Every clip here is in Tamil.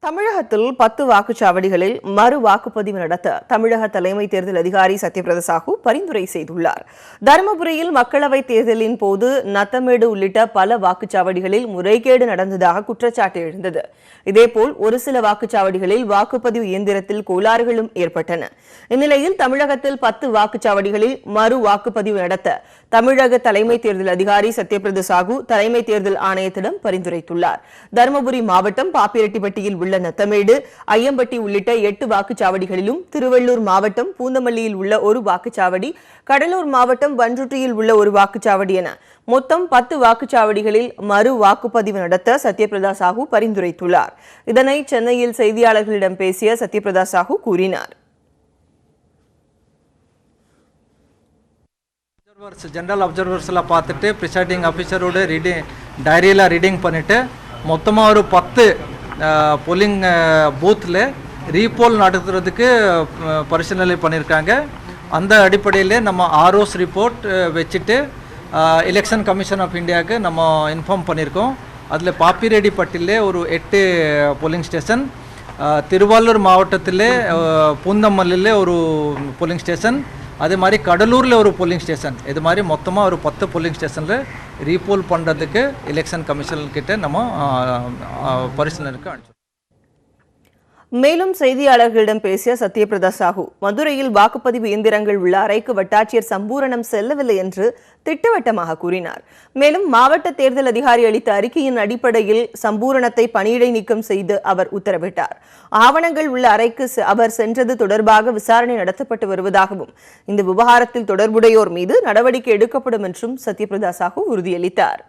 தமிழகத்தில் 10 வாக்குச்சாவடிகளில் மறு வாக்குப்பதிவு நடத்த தமிழக தலைமை தேர்தல் அதிகாரி சத்யபிரத சாஹூ பரிந்துரை செய்துள்ளார். தருமபுரியில் மக்களவைத் தேர்தலின் போது நத்தமேடு உள்ளிட்ட பல வாக்குச்சாவடிகளில் முறைகேடு நடந்ததாக குற்றச்சாட்டு எழுந்தது. இதேபோல் ஒரு சில வாக்குச்சாவடிகளில் வாக்குப்பதிவு இயந்திரத்தில் கோளாறுகளும் ஏற்பட்டன. இந்நிலையில் தமிழகத்தில் 10 வாக்குச்சாவடிகளில் மறு வாக்குப்பதிவு நடத்த தமிழக தலைமை தேர்தல் அதிகாரி சத்யபிரத சாஹூ தலைமை தேர்தல் ஆணையத்திடம் பரிந்துரைத்துள்ளார். தருமபுரி மாவட்டம் பாப்பிரெட்டிப்பட்டியில் உள்ள நத்தமேடு, ஐயம்பட்டி உள்ளிட்ட 8 வாக்குச்சாவடிகளிலும், திருவள்ளூர் மாவட்டம் பூந்தமல்லியில் உள்ள ஒரு வாக்குச்சாவடி, கடலூர் மாவட்டம் பன்ருட்டியில் உள்ள ஒரு வாக்குச்சாவடி என மொத்தம் 10 வாக்குச்சாவடிகளில் மறு வாக்குப்பதிவு நடத்த சத்யபிரதா சாஹூ பரிந்துரைத்துள்ளார். இதனை சென்னையில் செய்தியாளர்களிடம் பேசிய சத்யபிரதா சாஹூ கூறினார். ஜெனரல் அப்சர்வர்ஸ்லாம் பார்த்துட்டு ப்ரிசைடிங் ஆஃபீஸரோட டைரியெல்லாம் ரீடிங் பண்ணிவிட்டு மொத்தமாக ஒரு 10 போலிங் பூத்தில் ரீபோல் நடத்துறதுக்கு பரிசீலனை பண்ணியிருக்காங்க. அந்த அடிப்படையில் நம்ம ஆர்ஓஸ் ரிப்போர்ட் வச்சுட்டு எலெக்ஷன் கமிஷன் ஆஃப் இந்தியாவுக்கு நம்ம இன்ஃபார்ம் பண்ணியிருக்கோம். அதில் பாப்பிரெட்டிப்பட்டியில் ஒரு 8 போலிங் ஸ்டேஷன், திருவள்ளூர் மாவட்டத்தில் பூந்தமல்லியில் ஒரு போலிங் ஸ்டேஷன், அதே மாதிரி கடலூரில் ஒரு போலிங் ஸ்டேஷன், இது மாதிரி மொத்தமாக ஒரு 10 போலிங் ஸ்டேஷனில் ரீபோல் பண்ணுறதுக்கு எலெக்ஷன் கமிஷன்கிட்ட நம்ம பரிசீலனைக்கு அனுப்பிச்சோம். மேலும் செய்தியாளர்களிடம் பேசிய சத்யபிரதா சாஹூ, மதுரையில் வாக்குப்பதிவு இயந்திரங்கள் உள்ள அறைக்கு வட்டாட்சியர் சம்பூரணம் செல்லவில்லை என்று திட்டவட்டமாக கூறினார். மேலும் மாவட்ட தேர்தல் அதிகாரி அளித்த அறிக்கையின் அடிப்படையில் சம்பூரணத்தை பணியிடை நீக்கம் செய்து அவர் உத்தரவிட்டார். ஆவணங்கள் உள்ள அறைக்கு அவர் சென்றது தொடர்பாக விசாரணை நடத்தப்பட்டு வருவதாகவும் இந்த விவகாரத்தில் தொடர்புடையோர் மீது நடவடிக்கை எடுக்கப்படும் என்றும் சத்யபிரதா சாஹூ உறுதியளித்தார்.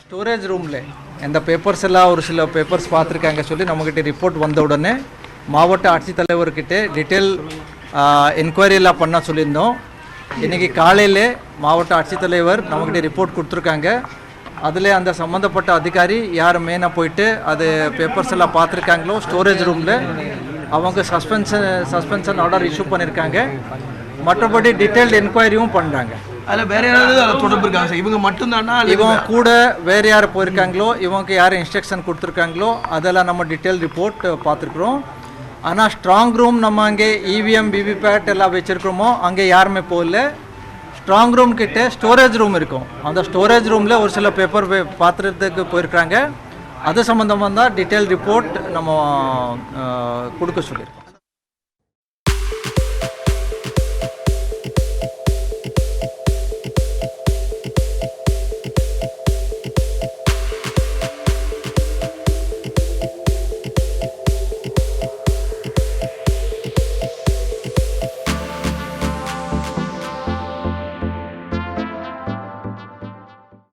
ஸ்டோரேஜ் ரூமில் இந்த பேப்பர்ஸ் எல்லாம் ஒரு சில பேப்பர்ஸ் பார்த்துருக்காங்க சொல்லி நம்மக்கிட்ட ரிப்போர்ட் வந்த உடனே மாவட்ட ஆட்சித்தலைவர்கிட்ட டீட்டெயில் என்கொயரியெல்லாம் பண்ண சொல்லியிருந்தோம். இன்றைக்கி காலையில் மாவட்ட ஆட்சித்தலைவர் நம்மக்கிட்ட ரிப்போர்ட் கொடுத்துருக்காங்க. அதில் அந்த சம்மந்தப்பட்ட அதிகாரி யார் மெயினாக போயிட்டு அது பேப்பர்ஸ் எல்லாம் பார்த்துருக்காங்களோ ஸ்டோரேஜ் ரூமில் அவங்க சஸ்பென்ஷன் ஆர்டர் இஷ்யூ பண்ணியிருக்காங்க. மற்றபடி டீட்டெயில்டு என்கொயரியும் பண்ணுறாங்க. அதில் வேறு யாராவது தொடர்பு இருக்காங்க சார்? இவங்க மட்டும்தானா? இவங்க கூட வேறு யார் போயிருக்காங்களோ, இவங்க யார் இன்ஸ்ட்ரக்ஷன் கொடுத்துருக்காங்களோ அதெல்லாம் நம்ம டீட்டெயில் ரிப்போர்ட் பார்த்துருக்குறோம். ஆனால் ஸ்ட்ராங் ரூம் நம்ம அங்கே இவிஎம் விவிபேட் எல்லாம் வச்சுருக்கிறோமோ அங்கே யாருமே போகல. ஸ்ட்ராங் ரூம் கிட்டே ஸ்டோரேஜ் ரூம் இருக்கும். அந்த ஸ்டோரேஜ் ரூமில் ஒரு சில பேப்பர் பார்த்துறதுக்கு போயிருக்காங்க. அது சம்மந்தமாக தான் டீட்டெயில் ரிப்போர்ட் நம்ம கொடுக்க சொல்லியிருக்கோம்.